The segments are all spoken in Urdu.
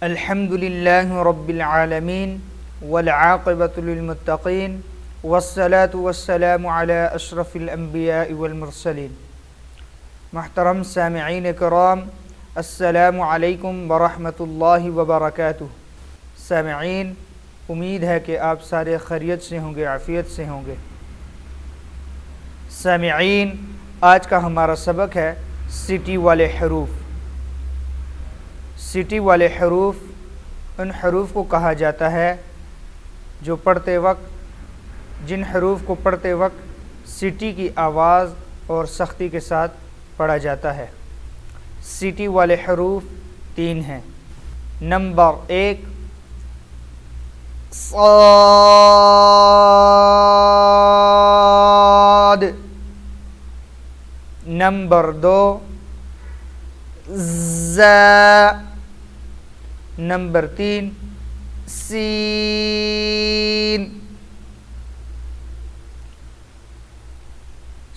الحمد للہ رب العالمین والعاقبۃ للمتقین والصلاة والسلام علی اشرف الانبیاء والمرسلین۔ محترم سامعین کرام، السلام علیکم ورحمۃ اللہ وبرکاتہ۔ سامعین، امید ہے کہ آپ سارے خیریت سے ہوں گے، عافیت سے ہوں گے۔ سامعین، آج کا ہمارا سبق ہے سٹی والے حروف۔ سٹی والے حروف ان حروف کو کہا جاتا ہے جو پڑھتے وقت جن حروف کو پڑھتے وقت سٹی کی آواز اور سختی کے ساتھ پڑھا جاتا ہے۔ سٹی والے حروف 3 ہیں۔ نمبر 1 صاد، نمبر 2 زا، نمبر 3 سین۔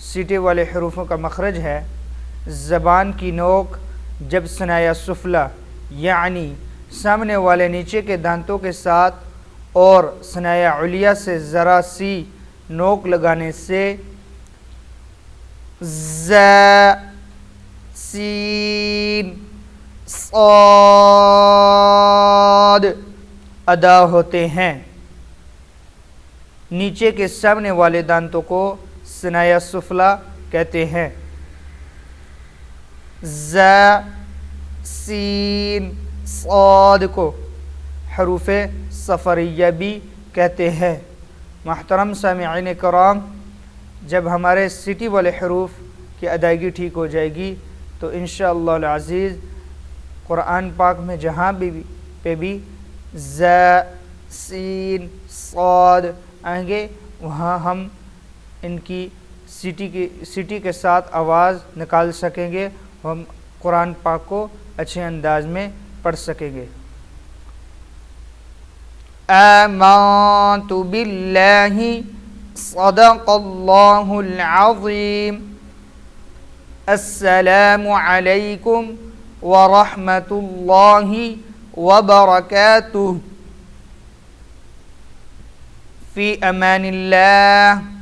سیٹی والے حروفوں کا مخرج ہے زبان کی نوک جب ثنایا سفلی یعنی سامنے والے نیچے کے دانتوں کے ساتھ اور ثنایا علیا سے ذرا سی نوک لگانے سے زا، سین، صاد ادا ہوتے ہیں۔ نیچے کے سامنے والے دانتوں کو ثنایا سفلی کہتے ہیں۔ زا، سین، صاد کو حروف صفریہ بھی کہتے ہیں۔ محترم سامعین کرام، جب ہمارے سٹی والے حروف کی ادائیگی ٹھیک ہو جائے گی تو انشاءاللہ العزیز قرآن پاک میں جہاں بھی زا، سین، صاد آئیں گے وہاں ہم ان کی سٹی کے ساتھ آواز نکال سکیں گے، ہم قرآن پاک کو اچھے انداز میں پڑھ سکیں گے۔ آمنت باللہ صدق اللہ العظیم۔ السلام علیکم ورحمۃ اللہ وبرکاتہ۔ فی امان اللہ۔